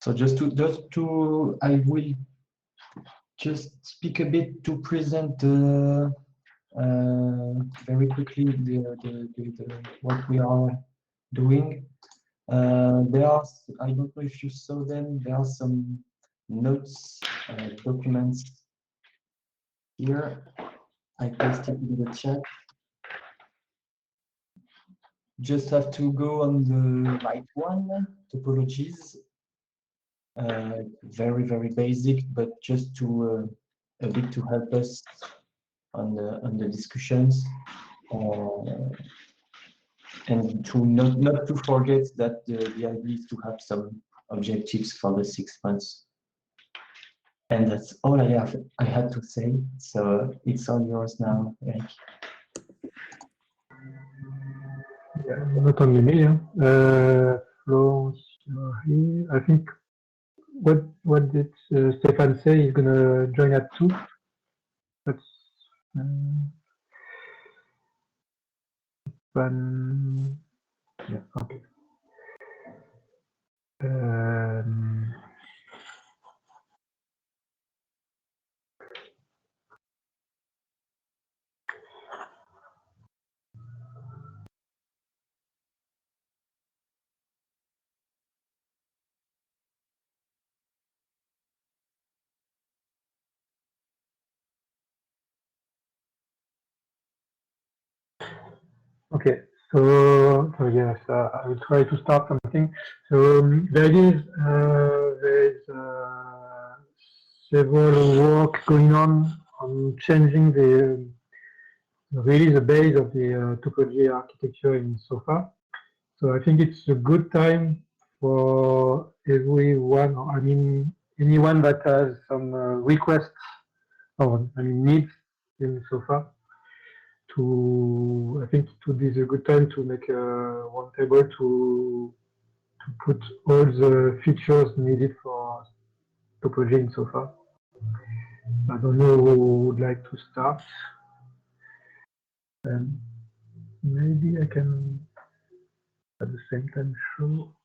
So I will just speak a bit to present very quickly what we are doing. I don't know if you saw them. There are some notes, documents here. I pasted in the chat. Just have to go on the right one, topologies. Very, very basic, but just to a bit to help us on the discussions, and to not to forget that the idea is to have some objectives for the 6 months. And that's all I had to say. So it's all yours now, Eric. Yeah, not only me. Flo, here. I think what did Stefan say? He's gonna join at 2. That's yeah, okay. Okay, so yes, I will try to start something. So there is several work going on changing really the base of the topology architecture in SOFA. So I think it's a good time for everyone, I mean anyone that has some requests or needs in SOFA. I think it would be a good time to make one table to put all the features needed for topology in SOFA. I don't know who would like to start. Maybe I can at the same time show.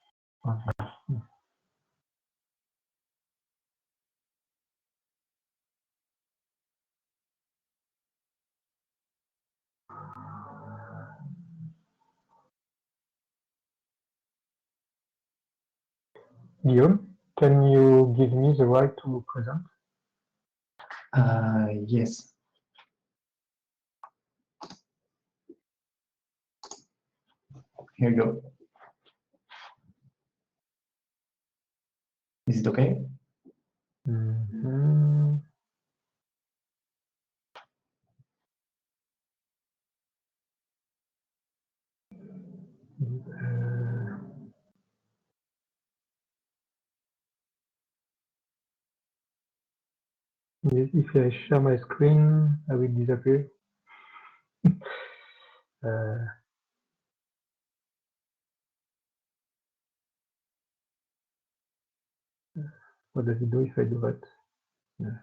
Guillaume, can you give me the right to present? Yes. Here you go. Is it okay? Mm-hmm. If I share my screen, I will disappear. What does it do if I do that? Yeah.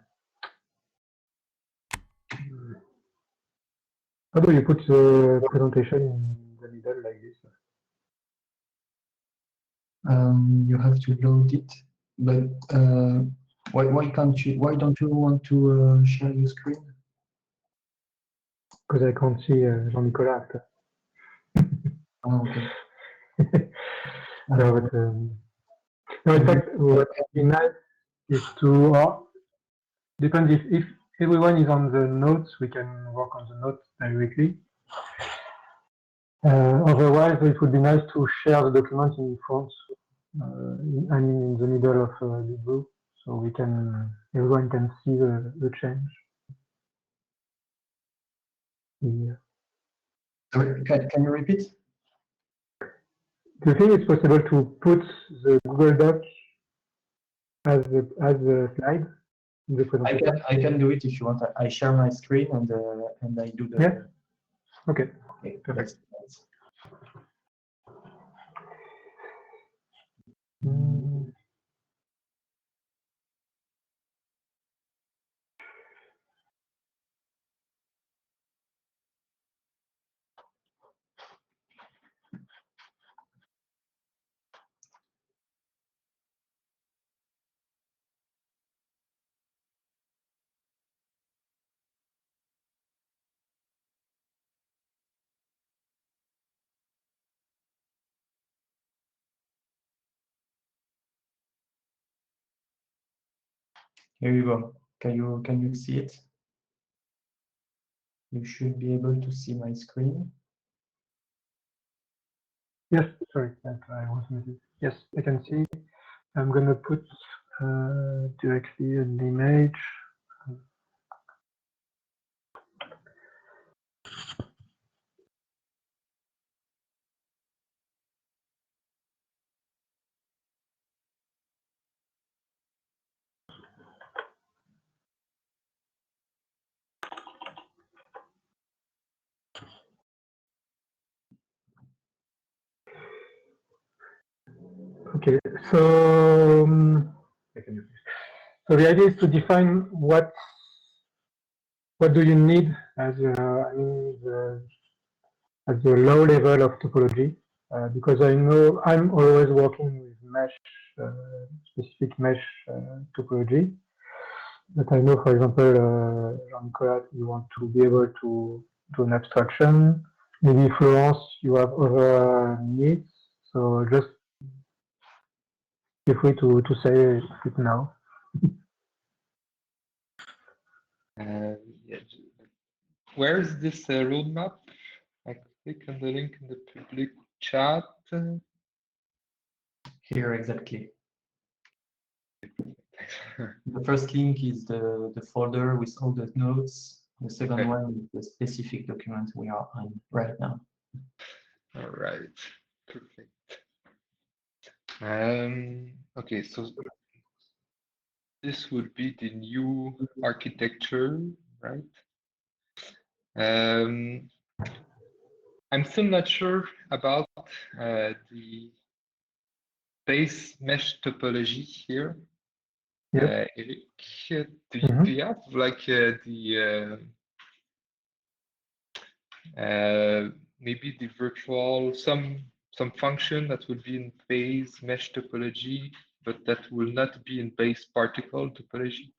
How do you put the presentation in the middle like this? You have to load it, but why don't you want to share your screen? Because I can't see Jean-Nicolas after. Oh, okay. No, but no, in fact, what would be nice is to depends if everyone is on the notes, we can work on the notes directly. Otherwise, it would be nice to share the document in front, in the middle of the group, so everyone can see the change. Yeah. Sorry, can you repeat? Do you think it's possible to put the Google Doc as a slide in the presentation? I can do it if you want. I share my screen and I do the. Yeah. Okay. Okay. Perfect. That's Here you go. Can you see it? You should be able to see my screen. Yes, sorry, I was muted. Yes, I can see. I'm gonna put directly an image. Okay, so so the idea is to define what do you need as as the low level of topology, because I know I'm always working with mesh, specific mesh topology. But I know, for example, Jean-Nicolas, you want to be able to do an abstraction. Maybe Florence, you have other needs. So just feel free to say it now. Yeah. Where is this roadmap? I click on the link in the public chat. Here, exactly. The first link is the folder with all the notes. The second one is the specific document we are on right now. All right, perfect. Okay, so this would be the new architecture, right? I'm still not sure about the base mesh topology here. Yep. Eric, do you have like maybe the virtual some function that would be in base mesh topology, but that will not be in base particle topology?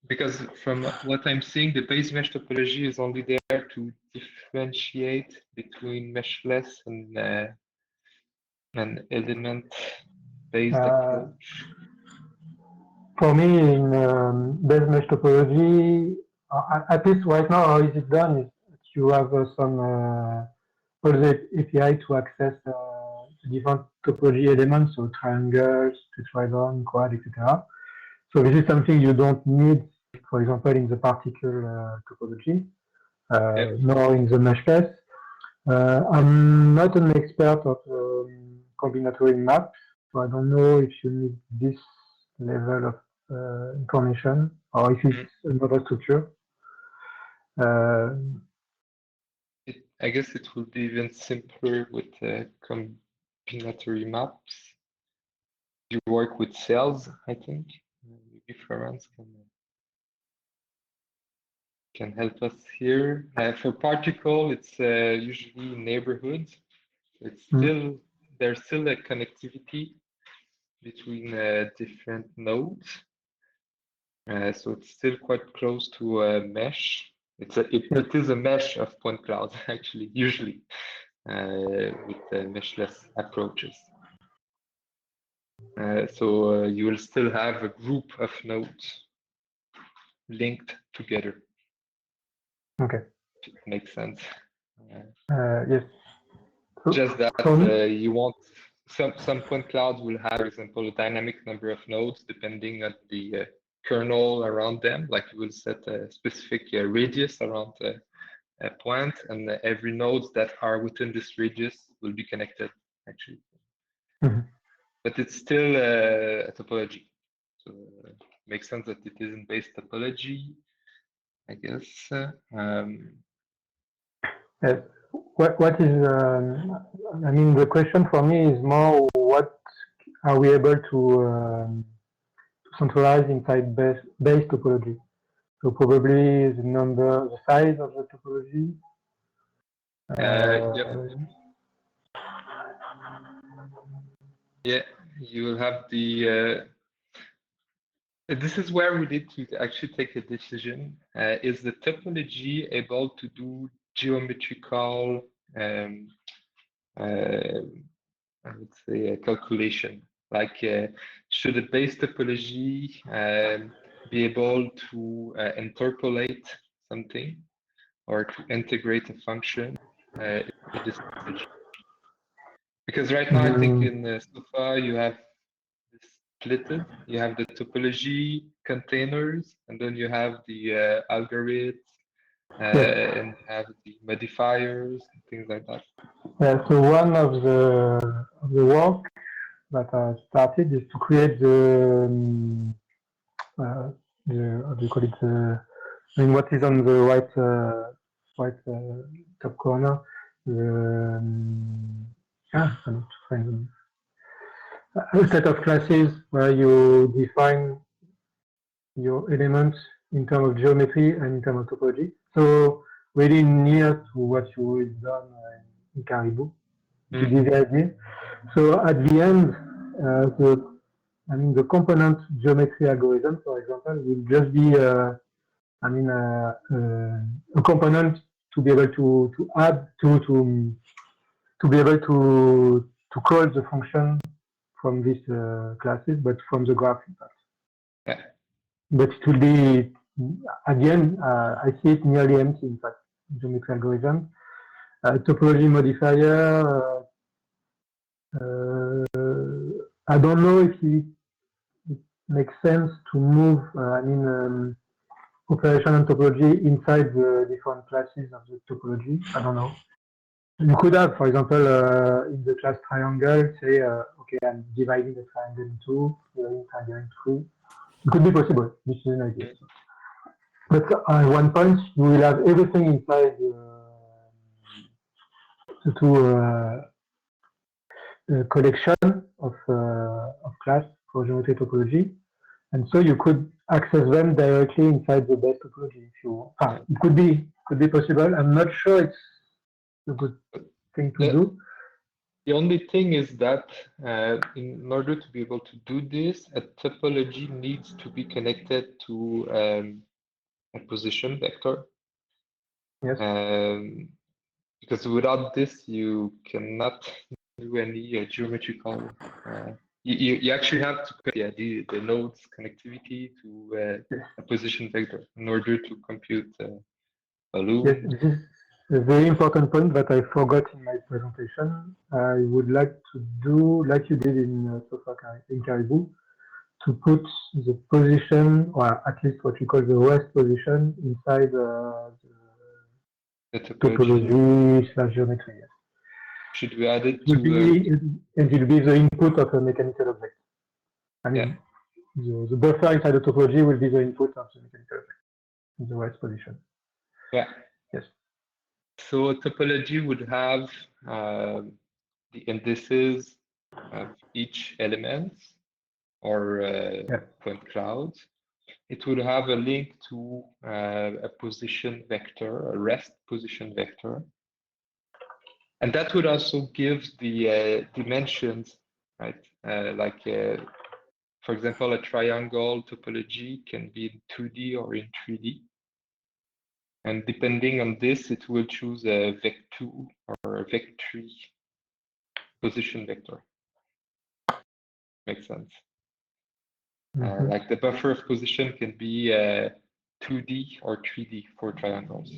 Because from what I'm seeing, the base mesh topology is only there to differentiate between meshless and an element-based approach. For me, in base mesh topology, at least right now, how is it done is you have some all the API to access different topology elements, so triangles, tetragon, quad, etc. So this is something you don't need, for example, in the particle topology, nor in the meshless. I'm not an expert of combinatory maps, so I don't know if you need this level of information or if it's another structure. I guess it would be even simpler with combinatory maps. You work with cells, I think. Maybe Florence can help us here. For particle, it's usually neighborhoods. It's still there's still a connectivity between different nodes. So it's still quite close to a mesh. It is a mesh of point clouds, actually, usually, with meshless approaches. So you will still have a group of nodes linked together. Okay. If it makes sense. Yes. Just that you want some point clouds will have, for example, a dynamic number of nodes depending on the kernel around them. Like you will set a specific radius around a point, and every nodes that are within this radius will be connected, actually. But it's still a topology. So it makes sense that it isn't base topology, I guess. Yes. What is, I mean, the question for me is more what are we able to centralize inside base topology? So probably the size of the topology. Yep. Yeah, you will have the. This is where we need to actually take a decision. Is the topology able to do geometrical, I would say, calculation? Like, should a base topology be able to interpolate something or to integrate a function in this topology? Because right now, I think in SOFA, you have this splitted. You have the topology containers, and then you have the algorithms, and you have the modifiers, and things like that. Yeah, so one of the work that I started is to create the how do you call it? I mean, what is on the right top corner? I need to find a set of classes where you define your elements in terms of geometry and in terms of topology. So really near to what you already done in Caribou, to give the idea. So at the end, the component geometry algorithm, for example, will just be a component to be able to add to be able to call the function from these classes, but from the graph, in fact. Yeah. But it will be, at the end, I see it nearly empty, in fact, geometry algorithm. Topology modifier, I don't know if it makes sense to move, operation and topology inside the different classes of the topology. I don't know. You could have, for example, in the class triangle, say, okay, I'm dividing the triangle in two, dividing the triangle in three. It could be possible. This is an idea. But at one point, you will have everything inside the two collection of class for geometry topology. And so you could access them directly inside the base topology if you want. It could be possible. I'm not sure it's a good thing to do. The only thing is that in order to be able to do this, a topology needs to be connected to a position vector. Yes. Because without this, you cannot do any geometrical. You actually have to put the nodes connectivity to a position vector in order to compute balloon. Yes, this is a very important point that I forgot in my presentation. I would like to do, like you did in in Caribou, to put the position, or at least what we call the rest position, inside the topology / geometry. Yes. Should we add it to? It will be the input of a mechanical object. I mean, the buffer inside the topology will be the input of the mechanical object in the rest position. Yeah. Yes. So a topology would have the indices of each element or point clouds. It would have a link to a position vector, a rest position vector. And that would also give the dimensions, right? For example, a triangle topology can be in 2D or in 3D. And depending on this, it will choose a vec2 or a vec3 position vector. Makes sense. Like the buffer of position can be 2D or 3D for triangles.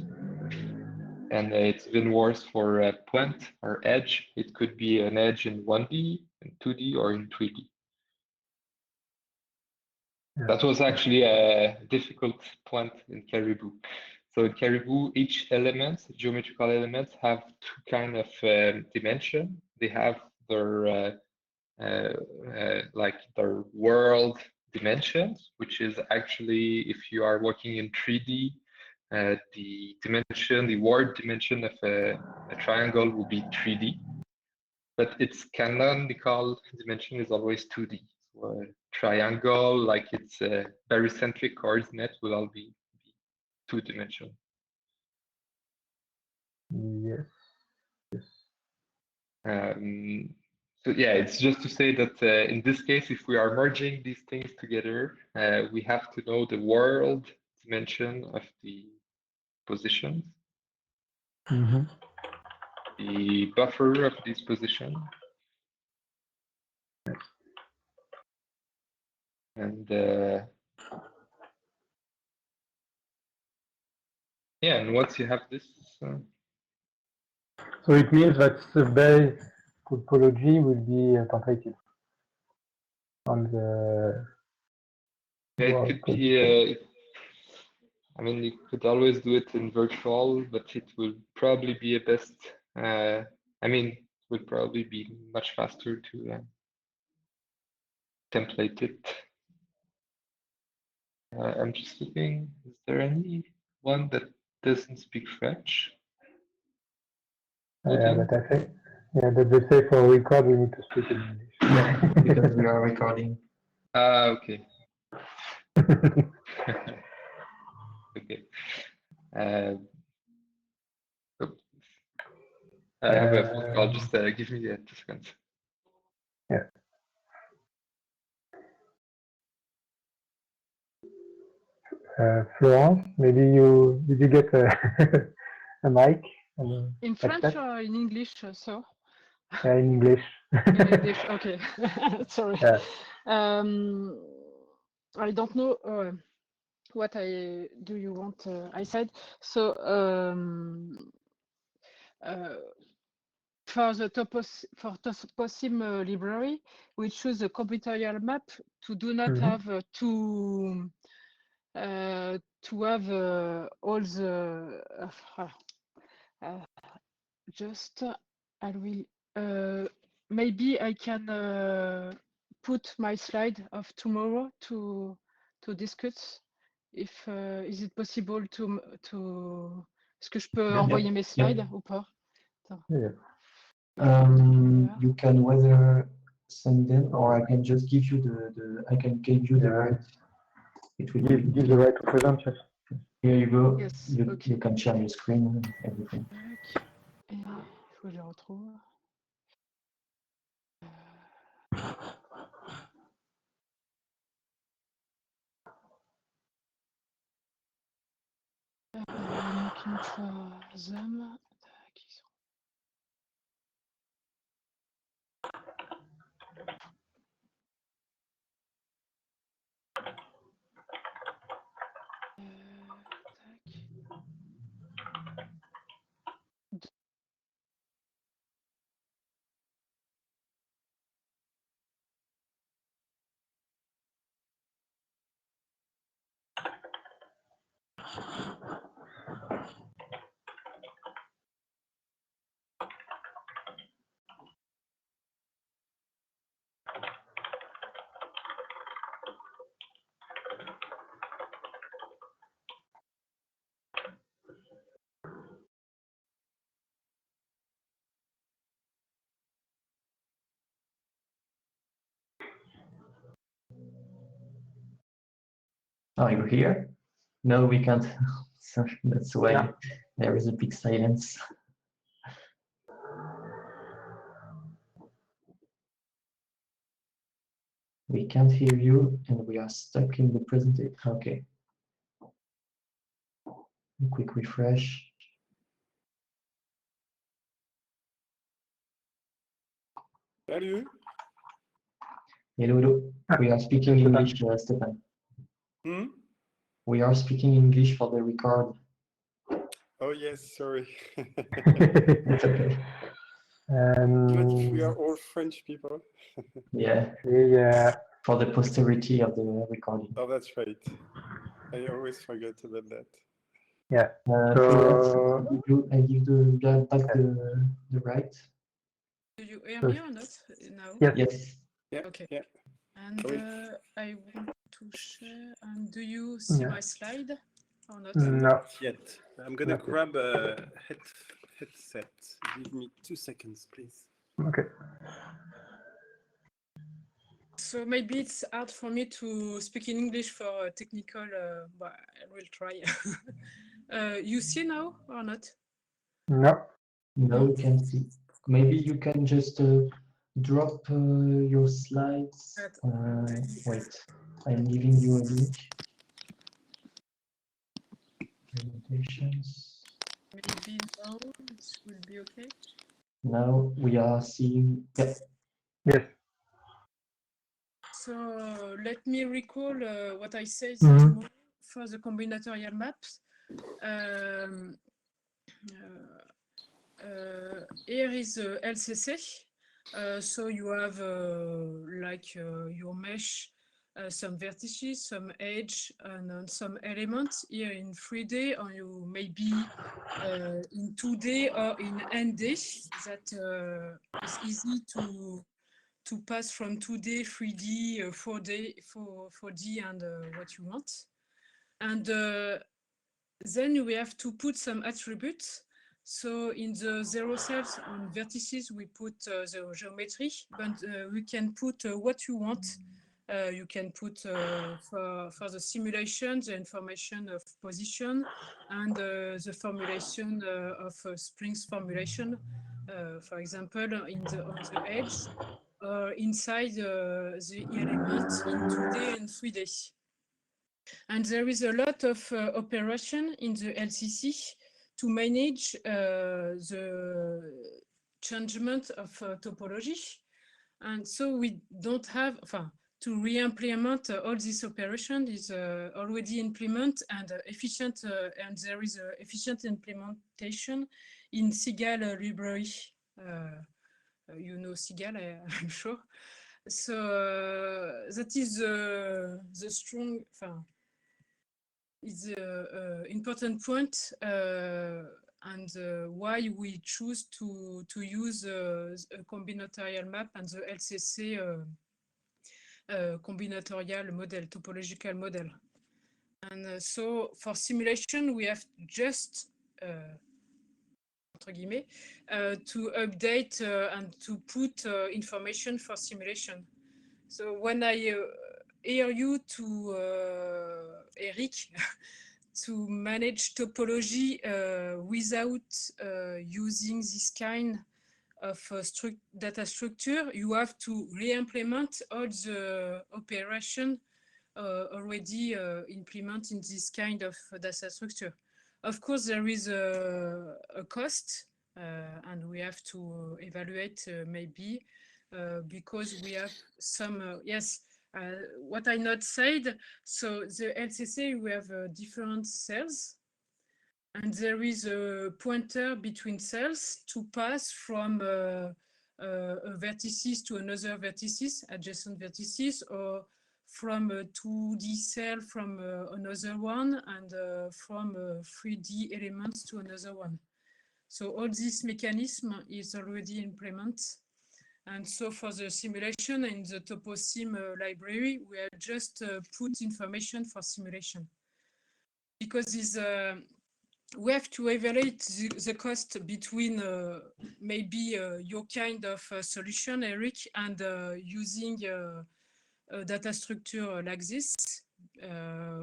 And it's even worse for a point or edge. It could be an edge in 1D, in 2D, or in 3D. Yeah. That was actually a difficult point in Caribou. So in Caribou, each element, geometrical elements, have two kind of dimension. They have their like their world dimensions, which is actually, if you are working in 3D, the dimension, the world dimension of a triangle will be 3D, but its canonical dimension is always 2D. So a triangle, like its barycentric coordinate, will all be 2-dimensional. Yes. Yes. So yeah, it's just to say that in this case, if we are merging these things together, we have to know the world dimension of the positions, the buffer of these positions, And yeah, and once you have this, So it means that the base topology will be templated on the. it could be. I mean, you could always do it in virtual, but it will probably be a best. I mean, it would probably be much faster to template it. I'm just looking. Is there anyone that doesn't speak French? Yeah, but I think, yeah, but they say for record we need to speak in English. Yeah, because we are recording. Okay. Okay. I have a phone call. Just give me 2 seconds. Yeah. Florence, maybe did you get a mic? In French or in English, so? Yeah, in English. In English, okay. Sorry. Yeah. I don't know what do you want. I said so. For the Toposim library, we choose a computerial map to do not have to have all the just I will maybe I can put my slide of tomorrow to discuss. If is it possible to est-ce que je peux envoyer mes slides ou pas? Yeah. You can whether send them or I can just give you I can give you the right. It will give the right to present, yes. Here you go. Yes, You, okay. you can share your screen and everything. Et il faut que je le retrouve. Looking for them. Oh, you're here? No, we can't. So that's why there is a big silence. We can't hear you and we are stuck in the presentation. Okay. A quick refresh. Salut. Hello. We are speaking English, Stefan. We are speaking English for the record. Oh yes, sorry. It's okay. But we are all French people. Yeah. Yeah. For the posterity of the recording. Oh, that's right. I always forget about that. Yeah. So I give back the right. Do you hear me or not now? Yes. Yeah. Okay. Yeah. And I want to share. And do you see my slide or not? Not yet. I'm gonna grab a headset. Give me 2 seconds, please. Okay. So maybe it's hard for me to speak in English for technical, but I will try. You see now or not? No. No, you can see. Maybe you can just drop your slides. Wait, I'm giving you a link. Presentations. Maybe now it will be okay. Now we are seeing. Yeah. Yes. So let me recall what I said Mhm. tomorrow for the combinatorial maps. Here is LCC. So you have like your mesh, some vertices, some edge, and some elements here in 3D, or you maybe in 2D or in ND. That is easy to pass from 2D, 3D, 4D, and what you want. And then we have to put some attributes. So in the zero cells on vertices, we put the geometry, but we can put what you want. You can put for the simulation, the information of position, and the formulation of Spring's formulation. For example, on the edge, or inside the element in 2D and 3D. And there is a lot of operation in the LCC to manage the changement of topology. And so we don't have, to re-implement all this operation is already implemented and efficient, and there is efficient implementation in Sigal library. You know Sigal, I'm sure. So that is the strong, is an important point, and why we choose to use a combinatorial map and the LCC combinatorial model, topological model. And so for simulation, we have just to update and to put information for simulation. So when I hear you to Eric to manage topology without using this kind of data structure, you have to re-implement all the operation already implemented in this kind of data structure. Of course, there is a cost, and we have to evaluate maybe because we have some, yes, what I not said. So the LCC, we have different cells, and there is a pointer between cells to pass from a vertices to another vertices, adjacent vertices, or from a 2D cell from another one, and from 3D elements to another one. So all this mechanism is already implemented. And so for the simulation in the TopoSim library, we have just put information for simulation. Because we have to evaluate the cost between maybe your kind of solution, Eric, and using a data structure like this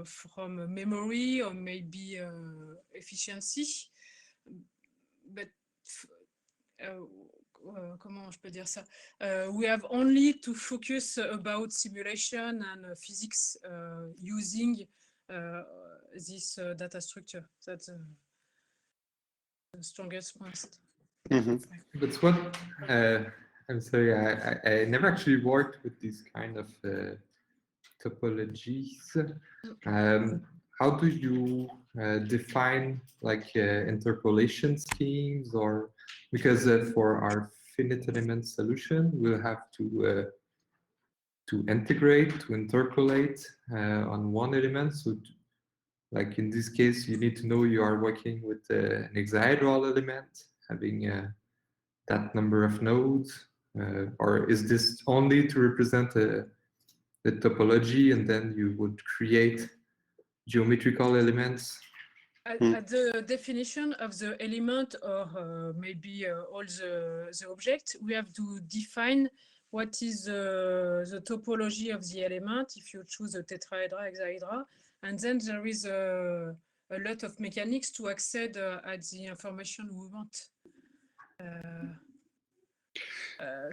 from memory or maybe efficiency. But comment je peux dire ça? We have only to focus about simulation and physics using this data structure. That's the strongest point. But what I'm sorry, I never actually worked with these kind of topologies. How do you define like interpolation schemes, or because for our finite element solution, we'll have to integrate, to interpolate on one element. So like in this case, you need to know you are working with an hexahedral element, having that number of nodes, or is this only to represent the topology, and then you would create geometrical elements? At the definition of the element, or maybe all the object, we have to define what is the topology of the element if you choose a tetrahedra, hexahedra, and then there is a lot of mechanics to access at the information we want.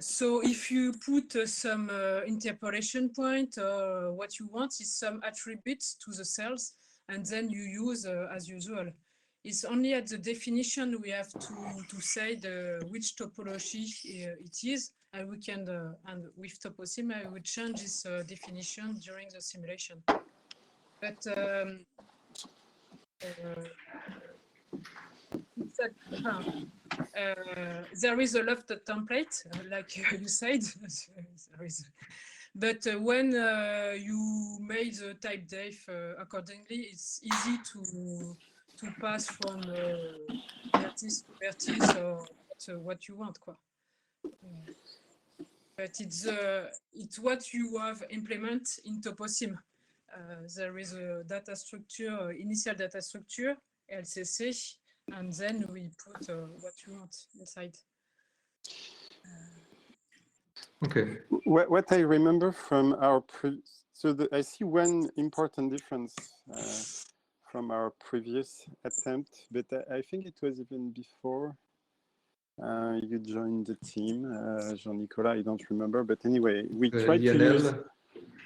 So if you put some interpolation point, what you want is some attributes to the cells, and then you use as usual. It's only at the definition we have to say which topology it is, and we can and with Toposim I would change this definition during the simulation. But there is a left template, like you said. There is, but when you made the type def accordingly, it's easy to pass from vertice to vertice or what you want, quoi. But it's what you have implement in Toposim. There is a data structure, initial data structure, LCC, and then we put what you want inside. Okay. What I remember from our I see one important difference from our previous attempt, but I think it was even before you joined the team, Jean-Nicolas. I don't remember, but anyway, we tried to use.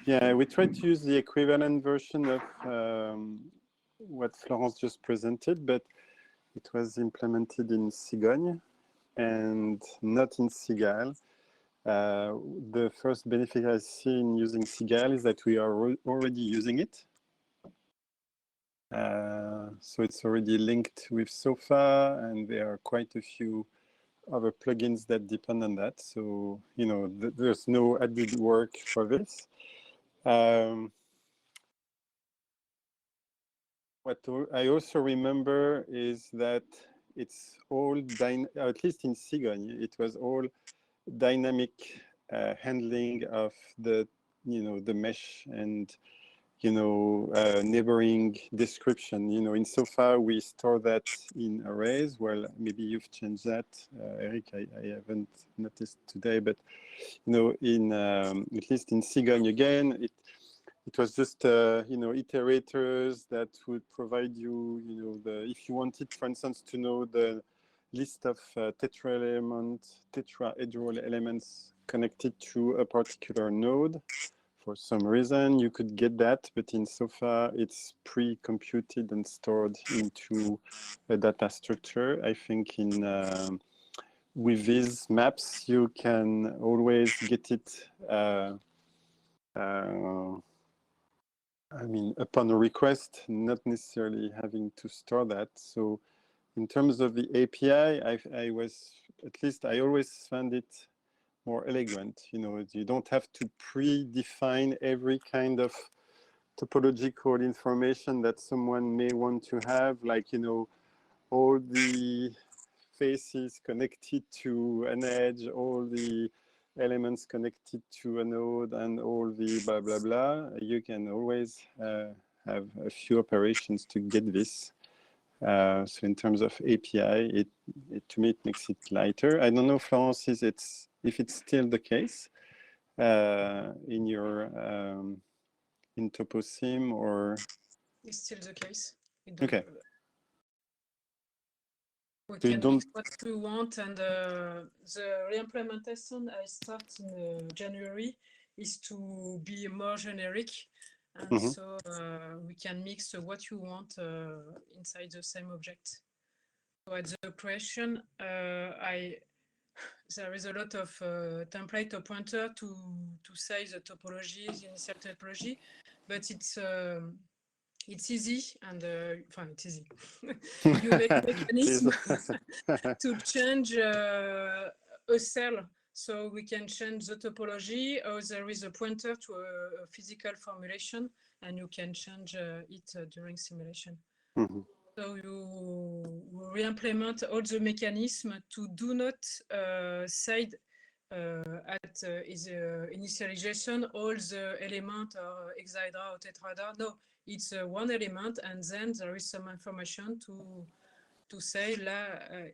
Yeah, we tried to use the equivalent version of what Florence just presented, but it was implemented in Cigogne and not in Cigale. The first benefit I see in using Cigale is that we are already using it. So it's already linked with SOFA, and there are quite a few other plugins that depend on that. So, you know, there's no added work for this. What I also remember is that it's all, at least in Cigogne, it was all dynamic handling of the, you know, the mesh and, you know, neighboring description. You know, in SOFA, we store that in arrays. Well, maybe you've changed that, Eric. I haven't noticed today, but, you know, in at least in Cigogne again, it was just, you know, iterators that would provide you, you know, if you wanted, for instance, to know the list of tetrahedral elements connected to a particular node. For some reason, you could get that, but in SOFA, it's pre-computed and stored into a data structure. I think with these maps, you can always get it, I mean, upon a request, not necessarily having to store that. So in terms of the API, I always found it more elegant. You know, you don't have to predefine every kind of topological information that someone may want to have, like, you know, all the faces connected to an edge, all the elements connected to a node, and all the blah, blah, blah. You can always have a few operations to get this. So in terms of API, to me, it makes it lighter. I don't know, Florence, if it's still the case in your in Toposim, or It's still the case. Okay. We So can mix what we want, and the re-implementation I start in January is to be more generic, and so we can mix what you want inside the same object. So at the operation, there is a lot of template or pointer to say the topology, the initial topology, but it's easy, and it's easy. You make a mechanism to change a cell, so we can change the topology, or there is a pointer to a physical formulation, and you can change it during simulation. So you re-implement all the mechanism to do not say at initialization all the elements are hexahedra or tetrahedra. No, it's one element, and then there is some information to say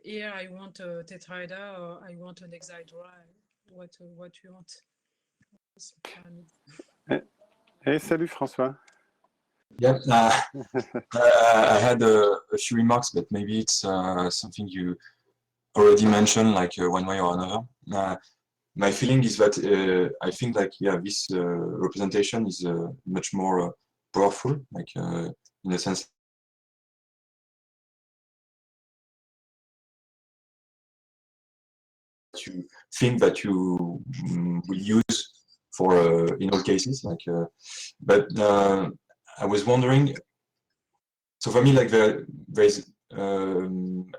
here I want a tetrahedra, or I want an hexahedra, what you want. Hey, salut François. Yeah, I had a few remarks, but maybe it's something you already mentioned, like one way or another. My feeling is that I think, like, yeah, this representation is much more powerful, like in a sense. you think that you will use for in all cases. Like, but I was wondering. So for me, like there is an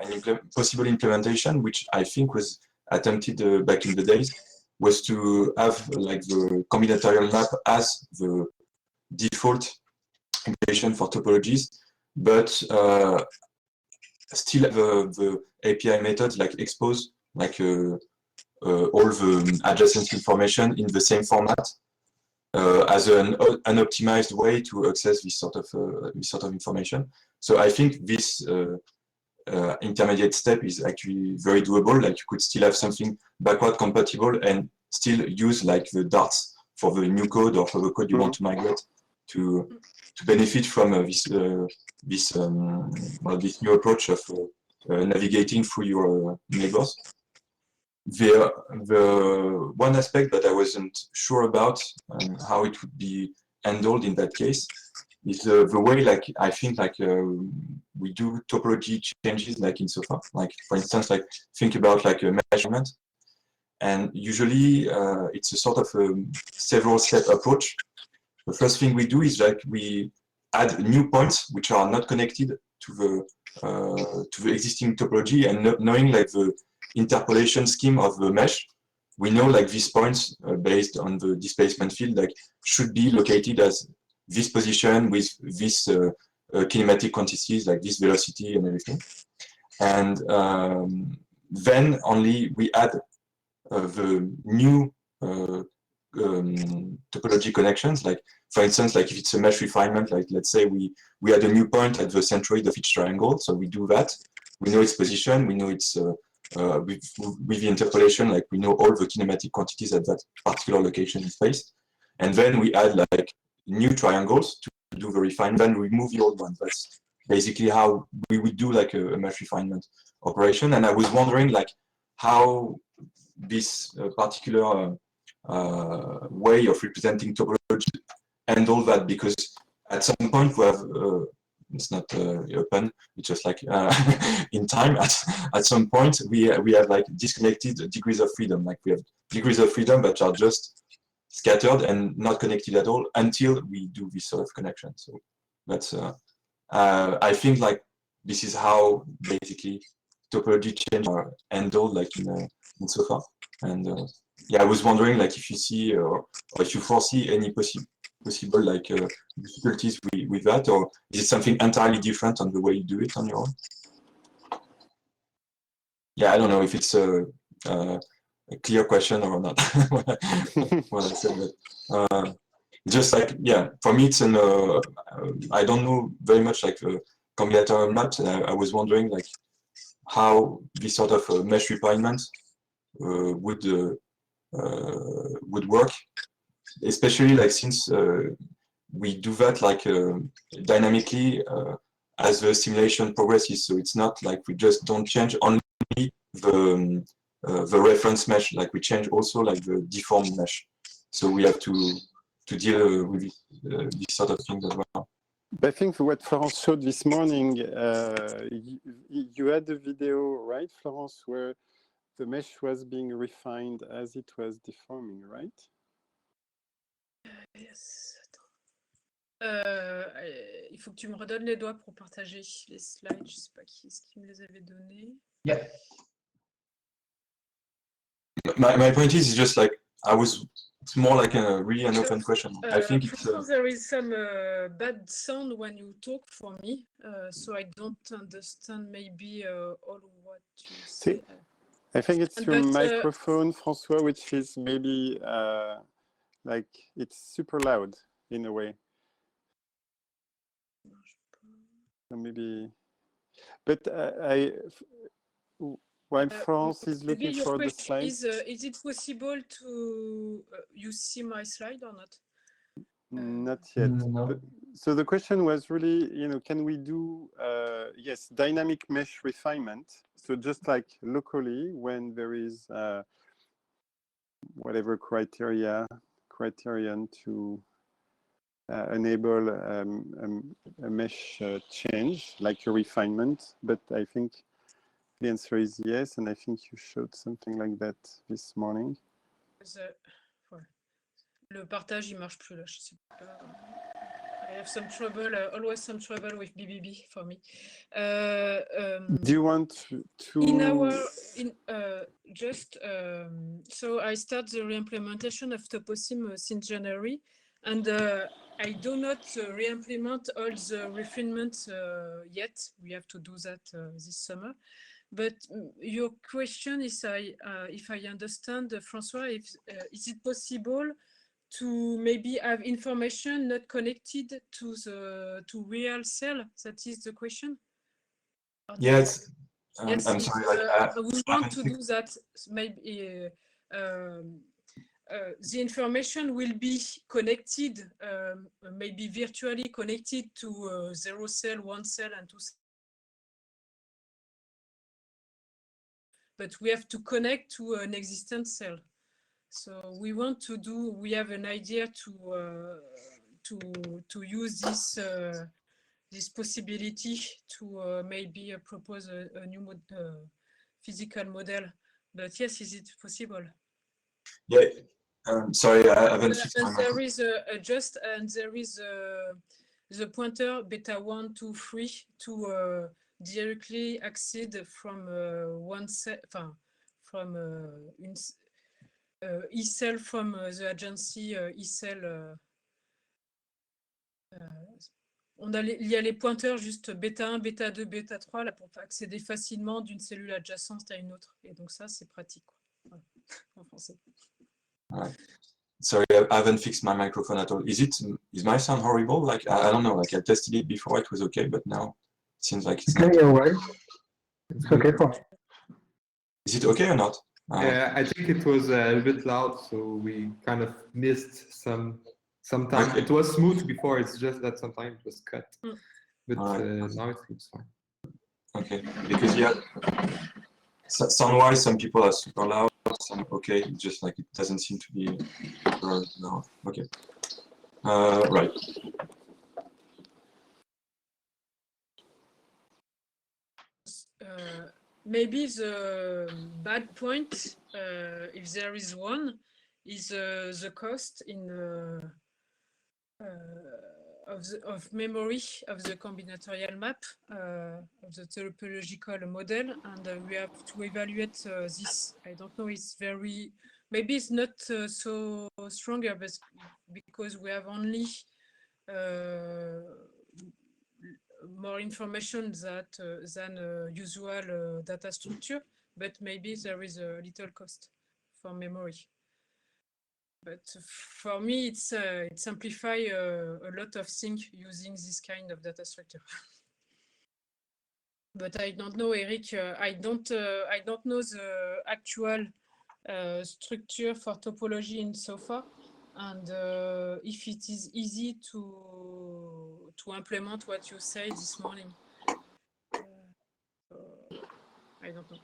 possible implementation, which I think was attempted back in the days, was to have like the combinatorial map as the default implementation for topologies, but still the API methods like expose like all the adjacent information in the same format as an unoptimized way to access this sort of information. So I think this intermediate step is actually very doable. Like you could still have something backward compatible and still use like the darts for the new code or for the code you want to migrate to benefit from this new approach of navigating through your neighbors. The one aspect that I wasn't sure about how it would be handled in that case is the way, like I think, like we do topology changes, like in SOFA. Like for instance, like think about like a measurement, and usually it's a sort of several-step approach. The first thing we do is like we add new points which are not connected to the existing topology, and knowing like the interpolation scheme of the mesh, we know like these points based on the displacement field like should be located as this position with this kinematic quantities like this velocity and everything. And then only we add the new topology connections. Like for instance, like if it's a mesh refinement, like let's say we add a new point at the centroid of each triangle. So we do that. We know its position. We know its with the interpolation, like we know all the kinematic quantities at that particular location in space. And then we add like new triangles to do the refinement, then remove the old ones. That's basically how we would do like a mesh refinement operation. And I was wondering like how this particular way of representing topology handle that, because at some point we have it's not open, it's just like in time at some point we have like disconnected degrees of freedom, like we have degrees of freedom that are just scattered and not connected at all until we do this sort of connection. So that's I think like this is how basically topology change are handled like in SOFA. And yeah, I was wondering like if you see or if you foresee any possible like difficulties with that, or is it something entirely different on the way you do it on your own? Yeah, I don't know if it's a clear question or not. what I said, but, just like, yeah, for me it's an I don't know very much like the combinatorial maps, and I was wondering like how this sort of mesh refinement would work, especially like since we do that like dynamically as the simulation progresses. So it's not like we just don't change only the reference mesh, like we change also like the deformed mesh. So we have to deal with this sort of things as well. I think what Florence showed this morning, you had a video, right, Florence, where the mesh was being refined as it was deforming, right? Yes. Il faut que tu me redonnes les doigts pour partager les slides. Je ne sais pas qui est-ce qui me les avait donnés. Yeah. My point is just like it's more like really an open question. I think it's there is some bad sound when you talk for me, so I don't understand maybe all what you say. I think it's your microphone, François, which is maybe like it's super loud in a way. So maybe, but while France is looking for the slides. Is it possible to you see my slide or not? Not yet. No. So the question was really, can we do, yes, dynamic mesh refinement? So just like locally, when there is whatever criterion to enable a mesh change, like a refinement. But I think The answer is yes, and I think you showed something like that this morning. Le partage, il marche plus là, je sais pas. I have some trouble, always some trouble with BBB for me. Do you want to? So I start the re-implementation of Toposim since January, and I do not re-implement all the refinements yet. We have to do that this summer. But your question is, if I understand, François, is it possible to maybe have information not connected to real cell? That is the question. Yes. Yes, I'm sorry. we want to do that. Maybe the information will be connected, maybe virtually connected to 0 cell, 1 cell, and 2 cell. But we have to connect to an existent cell. So we want to do. We have an idea to use this possibility to maybe propose a new physical model. But yes, is it possible? Yeah. Sorry, I haven't fixed my there is there is the pointer beta 1, 2, 3 to directly accede from one set, from e-cell from the agency e-cell. Il y a les pointeurs juste bêta 1, bêta 2, bêta 3 là, pour accéder facilement d'une cellule adjacente à une autre. Et donc ça, c'est pratique. Voilà. En français. Right. Sorry, I haven't fixed my microphone at all. Is my sound horrible? Like, I don't know, like I tested it before, it was okay, but now it seems like it's not. Okay, all right. It's okay for me. Is it okay or not? Yeah, I think it was a bit loud, so we kind of missed sometimes. Okay. It was smooth before, it's just that sometimes it was cut. But Right. now it looks fine. Okay, because yeah, sound-wise, some people are super loud, some okay, it's just like it doesn't seem to be loud. Okay, right. Maybe the bad point, if there is one, is the cost in of memory of the combinatorial map of the topological model, and we have to evaluate this. I don't know, it's very, maybe it's not so stronger, but because we have only more information than usual data structure, but maybe there is a little cost for memory. But for me, it simplifies a lot of things using this kind of data structure. But I don't know, Eric. I don't know the actual structure for topology in SOFA, and if it is easy to implement what you said this morning. I don't know.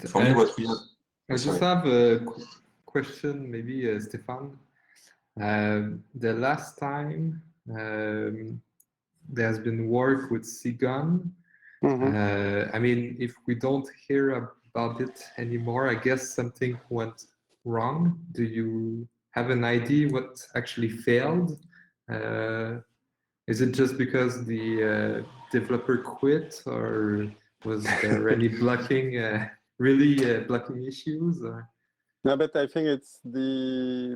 For me, what we have. I just have a question, maybe Stéphane. The last time there's been work with Sigon. I mean, if we don't hear about it anymore, I guess something went wrong. Do you have an idea what actually failed? Is it just because the developer quit, or was there any blocking, blocking issues? Or? No, but I think it's the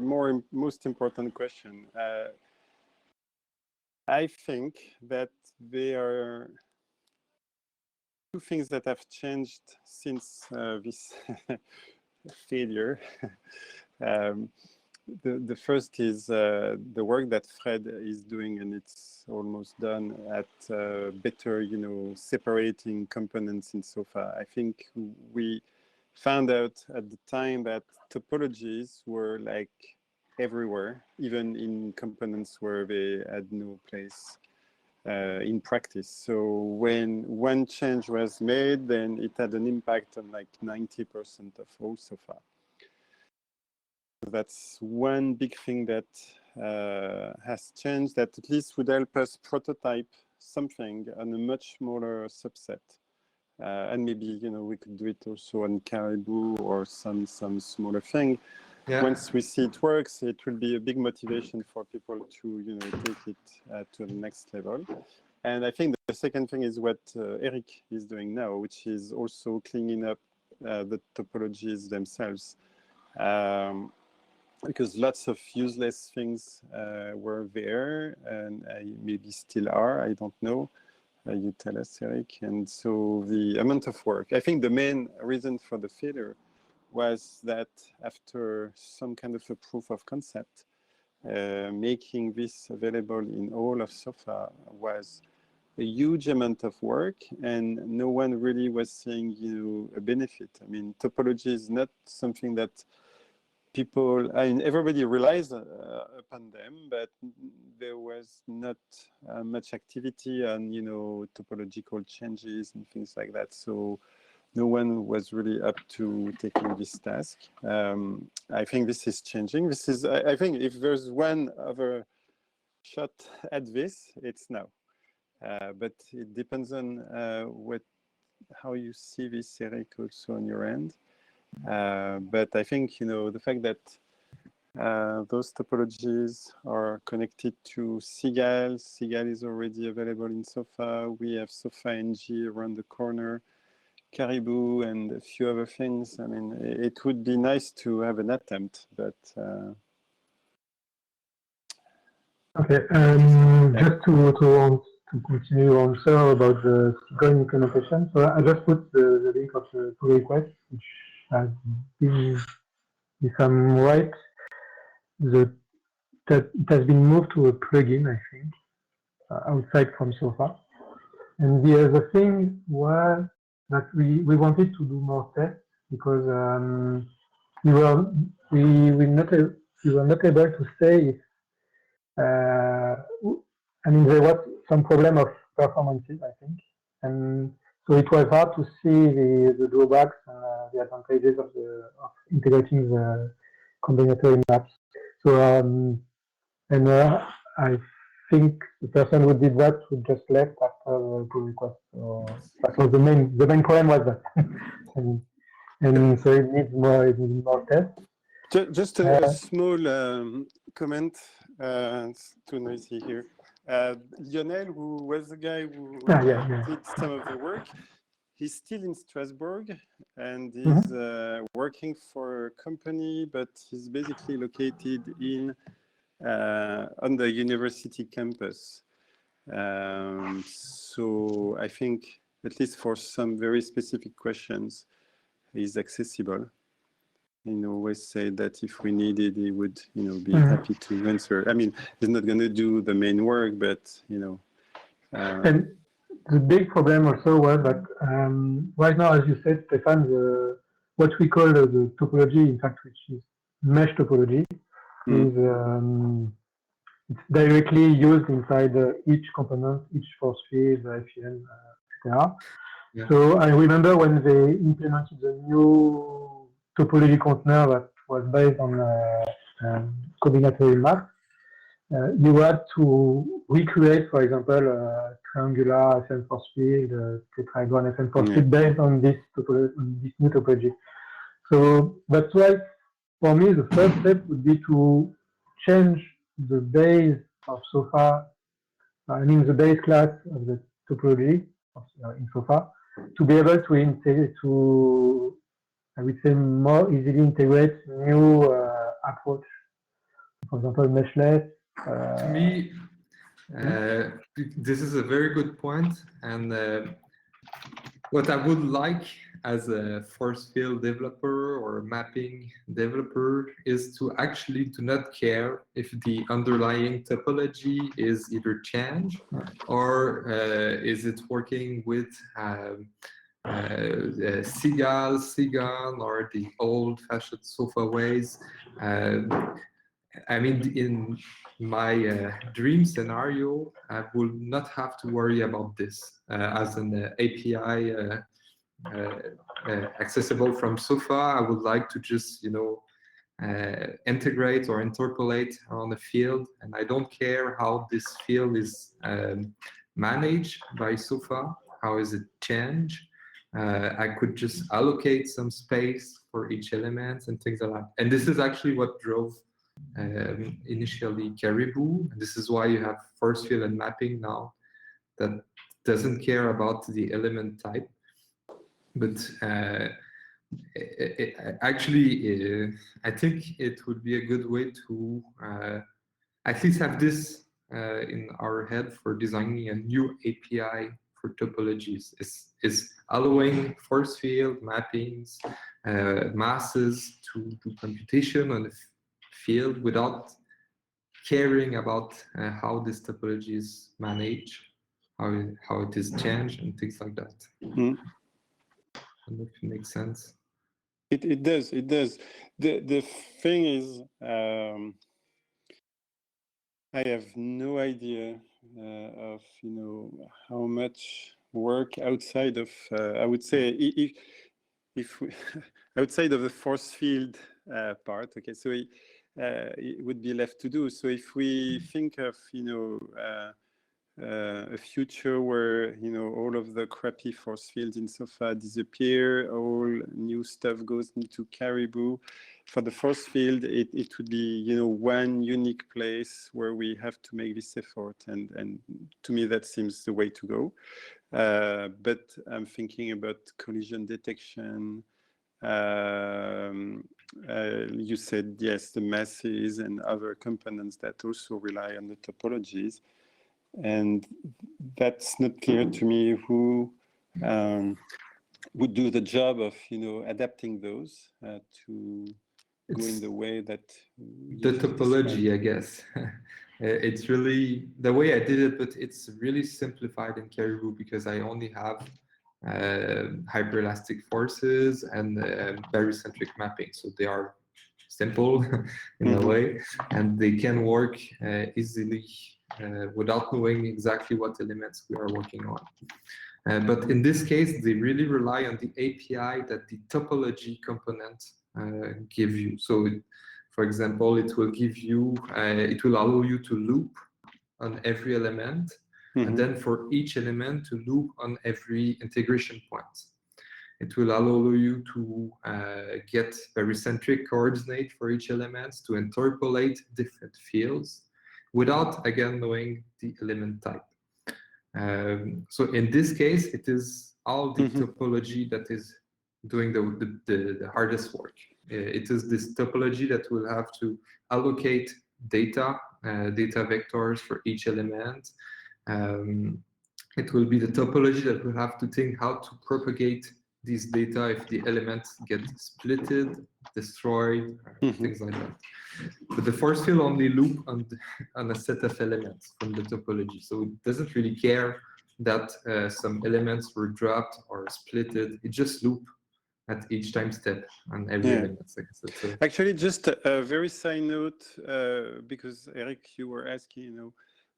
most important question. I think that there are two things that have changed since this failure. The first is the work that Fred is doing, and it's almost done at better, separating components in SOFA. I think we found out at the time that topologies were like everywhere, even in components where they had no place in practice. So when one change was made, then it had an impact on like 90% of all SOFA. So that's one big thing that has changed, that at least would help us prototype something on a much smaller subset. And maybe, we could do it also on Caribou or some smaller thing. Yeah. Once we see it works, it will be a big motivation for people to, take it to the next level. And I think the second thing is what Eric is doing now, which is also cleaning up the topologies themselves. Because lots of useless things were there and maybe still are, I don't know. You tell us, Eric. And so the amount of work, I think the main reason for the failure was that after some kind of a proof of concept, making this available in all of SOFA was a huge amount of work, and no one really was seeing, a benefit. I mean, topology is not something that people, everybody relies upon them, but there was not much activity on, topological changes and things like that. So no one was really up to taking this task. I think this is changing. This is, I think, if there's one other shot at this, it's now. But it depends on how you see this, Eric, also on your end. But I think, the fact that those topologies are connected to Seagull. Seagull is already available in SOFA. We have SOFA NG around the corner, Caribou, and a few other things. I mean, it would be nice to have an attempt, but... Okay, just to continue on, sir, about the Seagull implementation. So I just put the link of the pull request, which has been, if I'm right, that it has been moved to a plugin, I think, outside from SOFA. And the other thing was that we wanted to do more tests because we were not able to say if, there was some problem of performances, I think, and so it was hard to see the drawbacks and the advantages of integrating the combinatorial maps. So I think the person who did that would just left after the pull request. So that was the main problem was that, and so it needs more tests. Just a small comment. It's too noisy here. Lionel, who was the guy who did some of the work, he's still in Strasbourg and he's working for a company, but he's basically located on the university campus. So I think, at least for some very specific questions, he's accessible. Always say that if we needed, he would, be happy to answer. I mean, he's not going to do the main work, but, And the big problem also was that right now, as you said, Stefan, what we call the topology, in fact, which is mesh topology, is it's directly used inside each component, each force field, FEM, etc. Yeah. So I remember when they implemented the new topology container that was based on combinatorial map, you had to recreate, for example, triangular FM force field, tetragon FM force field based on this new topology. So that's why, for me, the first step would be to change the base of SOFA, the base class of the topology in SOFA, to be able to integrate, I would say, more easily integrate new approach. For example, meshless. To me, this is a very good point, and what I would like as a force field developer or a mapping developer is to actually do not care if the underlying topology is either changed or is it working with Seagull, or the old-fashioned SOFA ways. I mean, in my dream scenario, I will not have to worry about this as an API accessible from SOFA. I would like to just, integrate or interpolate on the field, and I don't care how this field is managed by SOFA? How is it changed? I could just allocate some space for each element and things like that. And this is actually what drove initially Caribou. This is why you have force field and mapping now that doesn't care about the element type. But actually, I think it would be a good way to at least have this in our head for designing a new API for topologies. Is allowing force field mappings, masses to do computation on the field without caring about how this topology is managed, how it is changed, and things like that. Mm. I don't know if it makes sense. It does. It does. The thing is, I have no idea of how much work outside of I would say if we, outside of the force field part. Okay, so it would be left to do. So if we think of a future where all of the crappy force fields in SOFA disappear, all new stuff goes into Caribou. For the force field, it would be one unique place where we have to make this effort, and to me that seems the way to go. But I'm thinking about collision detection. You said yes, the masses and other components that also rely on the topologies. And that's not clear to me who would do the job of adapting those to go in the way that the topology, I guess. It's really the way I did it, but it's really simplified in Caribou because I only have hyperelastic forces and barycentric mapping, so they are simple in a way, and they can work easily without knowing exactly what elements we are working on. But in this case, they really rely on the API that the topology component give you. So, for example, it will give you, it will allow you to loop on every element, and then for each element to loop on every integration point. It will allow you to get barycentric coordinate for each element, to interpolate different fields without, again, knowing the element type. So in this case, it is all the topology that is doing the hardest work. It is this topology that will have to allocate data vectors for each element. It will be the topology that will have to think how to propagate these data if the elements get splitted, destroyed, things like that. But the force field only loop on a set of elements from the topology. So it doesn't really care that some elements were dropped or splitted. It just loop at each time step on every element. Actually, just a very side note, because Eric, you were asking,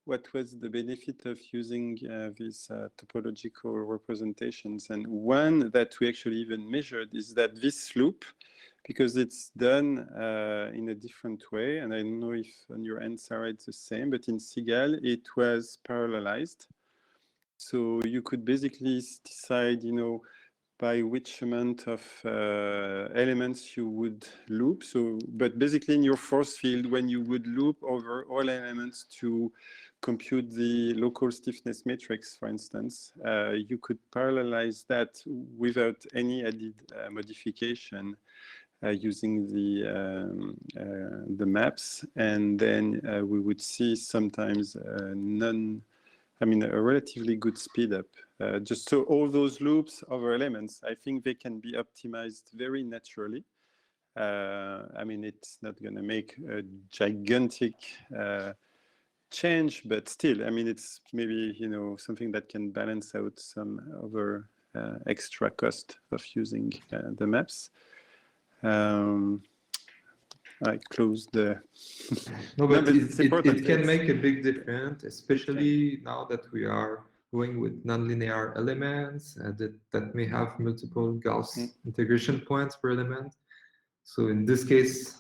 what was the benefit of using these topological representations? And one that we actually even measured is that this loop, because it's done in a different way, and I don't know if on your end, Sarah, it's the same, but in Seagal, it was parallelized. So you could basically decide, by which amount of elements you would loop. So, but basically in your force field, when you would loop over all elements to compute the local stiffness matrix, for instance, you could parallelize that without any added modification using the maps. And then we would see sometimes a relatively good speed up. Just so all those loops over elements, I think they can be optimized very naturally. It's not going to make a gigantic change, but still, it's maybe, something that can balance out some other extra cost of using the maps. I closed the... No, but it can make a big difference, especially now that we are going with nonlinear elements that may have multiple Gauss integration points per element. So in this case,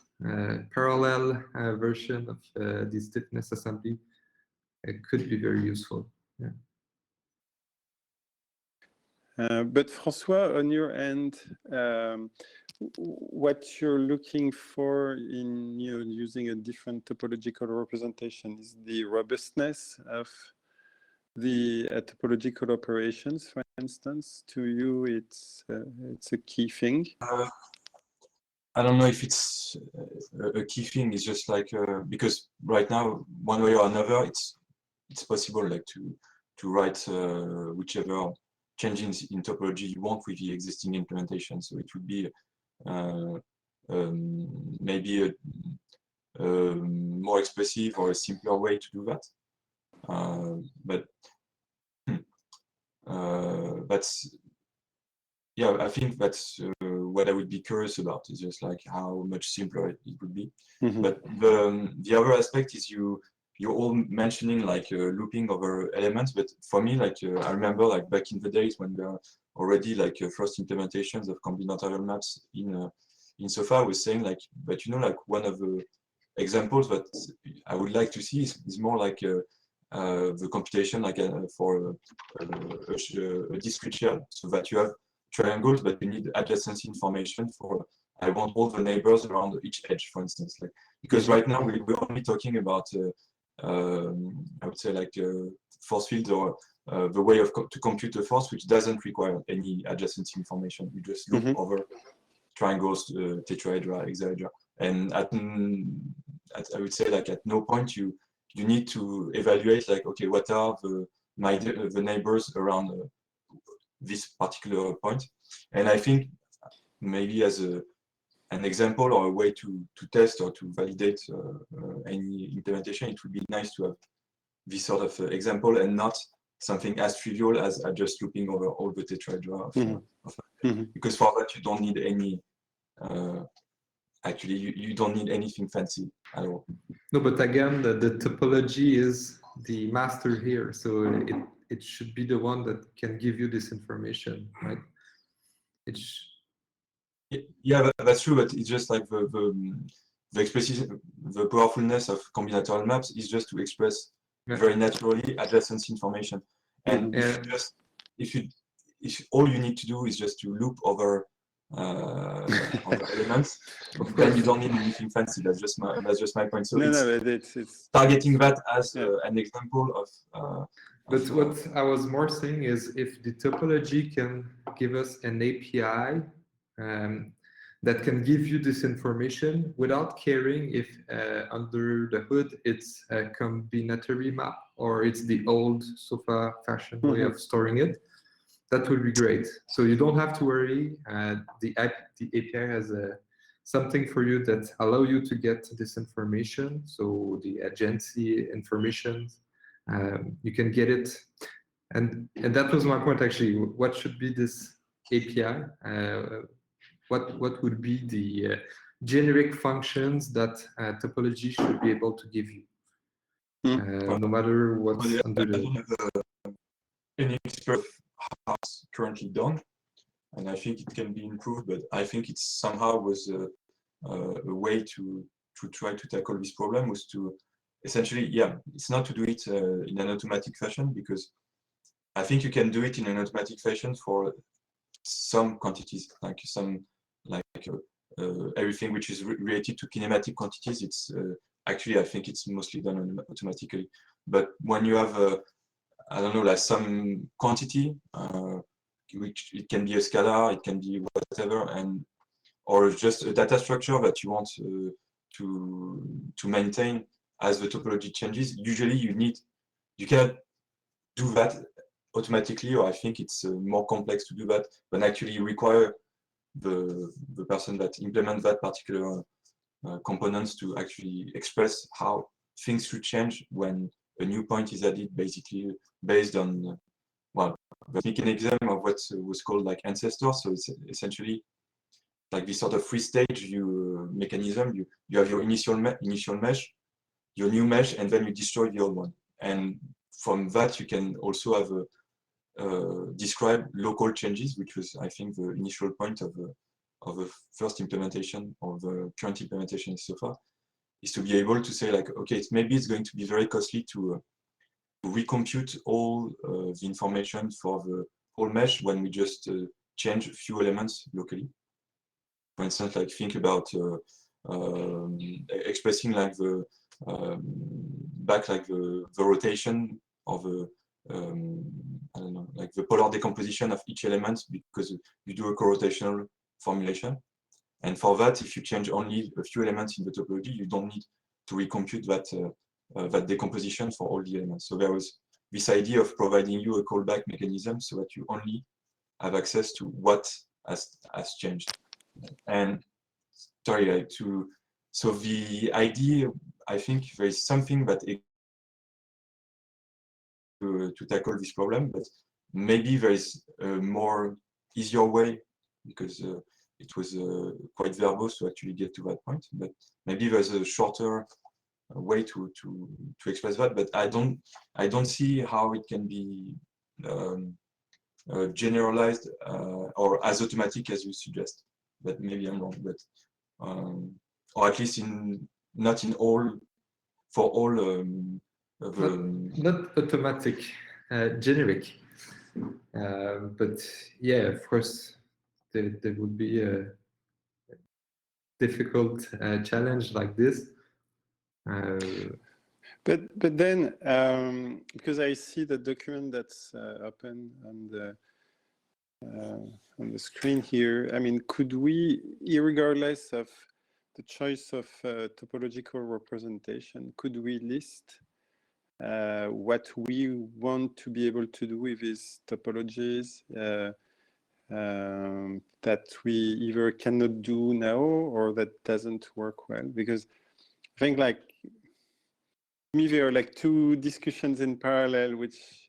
parallel version of the stiffness assembly could be very useful. Yeah. But François, on your end, what you're looking for in using a different topological representation is the robustness of the topological operations, for instance. To you, it's a key thing. I don't know if it's a key thing. It's just like because right now, one way or another, it's possible like to write whichever changes in topology you want with the existing implementation. So it would be maybe a more expressive or a simpler way to do that. But that's, yeah, I think that's what I would be curious about, is just like how much simpler it would be. Mm-hmm. But the other aspect is you're all mentioning like looping over elements, but for me, like I remember like back in the days when there are already like first implementations of combinatorial maps in SOFA, I was saying like, but like one of the examples that I would like to see is more like the computation like for a discrete shell, so that you have triangles, but you need adjacency information for I want all the neighbors around each edge, for instance, like, because right now we're only talking about I would say like force fields or the way of to compute a force which doesn't require any adjacency information. You just loop over triangles, tetrahedra, hexahedra, and at I would say like at no point you need to evaluate like, okay, what are the neighbors around this particular point. And I think maybe as an example or a way to test or to validate any implementation, it would be nice to have this sort of example and not something as trivial as just looping over all the tetrahedra because for that you don't need any actually you don't need anything fancy at all. No, but again, the topology is the master here, so it should be the one that can give you this information, right? Yeah, that's true, but it's just like the powerfulness of combinatorial maps is just to express very naturally adjacency information. And if all you need to do is just to loop over elements, then you don't need anything fancy. That's just my point. So it's targeting that as an example of. But what I was more saying is, if the topology can give us an API that can give you this information without caring if under the hood it's a combinatory map or it's the old SOFA fashion way of storing it, that would be great. So you don't have to worry. The API has something for you that allow you to get this information. So the agency information, you can get it. And that was my point actually. What should be this API? What would be the generic functions that topology should be able to give you, no matter what's under the. Any expert how it's currently done, and I think it can be improved, but I think it somehow was a way to try to tackle this problem was to essentially, it's not to do it in an automatic fashion, because I think you can do it in an automatic fashion for some quantities, like everything which is related to kinematic quantities. It's actually, I think it's mostly done automatically. But when you have I don't know, like some quantity, which it can be a scalar, it can be whatever, or just a data structure that you want to maintain as the topology changes. Usually, you cannot do that automatically, or I think it's more complex to do that, but actually you require the person that implements that particular components to actually express how things should change when a new point is added, basically based on well, the mechanism of what was called like ancestors. So it's essentially like this sort of free stage mechanism. You have your initial mesh, your new mesh, and then you destroy the old one. And from that, you can also have describe local changes, which was, I think, the initial point of the first implementation, or the current implementation so far, is to be able to say like, okay, maybe it's going to be very costly to recompute all the information for the whole mesh when we just change a few elements locally. For instance, like think about expressing like the the rotation of the I don't know, like the polar decomposition of each element, because you do a co-rotational formulation. And for that, if you change only a few elements in the topology, you don't need to recompute that that decomposition for all the elements. So there was this idea of providing you a callback mechanism so that you only have access to what has changed. And sorry, so the idea, I think there is something that to tackle this problem, but maybe there is a more easier way, because it was quite verbose to actually get to that point. But maybe there's a shorter way to express that. But I don't see how it can be generalized or as automatic as you suggest. But maybe I'm wrong. But or at least not in all, for all not automatic, generic. But yeah, of course, there would be a difficult challenge like this. But then, because I see the document that's open on the screen here, I mean, could we, regardless of the choice of topological representation, could we list what we want to be able to do with these topologies that we either cannot do now or that doesn't work well? Because I think, like, to me, there are like two discussions in parallel, which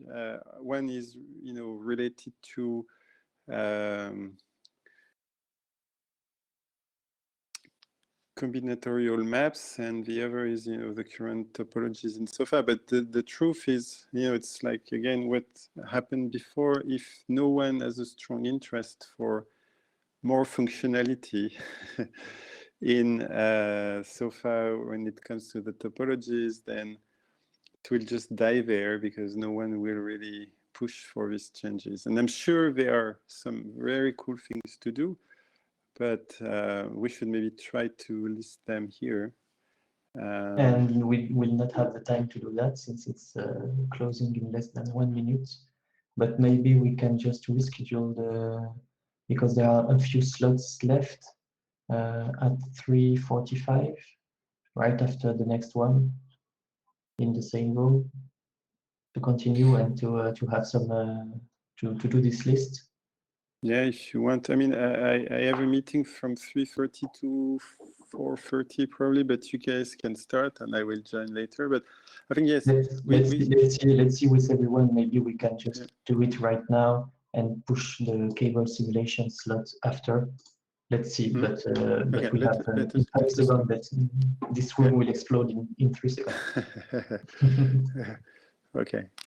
one is, related to combinatorial maps, and the other is, the current topologies in SOFA. But the truth is, it's like, again, what happened before. If no one has a strong interest for more functionality in SOFA when it comes to the topologies, then it will just die there, because no one will really push for these changes. And I'm sure there are some very cool things to do, but we should maybe try to list them here. And we will not have the time to do that since it's closing in less than 1 minute. But maybe we can just reschedule because there are a few slots left at 3:45, right after the next one, in the same room, to continue and to have some to do this list. Yeah, if you want. I mean, I have a meeting from 3:30 to 4:30 probably, but you guys can start and I will join later. But I think, yes, let's see with everyone. Maybe we can just do it right now and push the cable simulation slot after. Let's see, but we have 5 seconds that this room will explode in 3 seconds. Okay.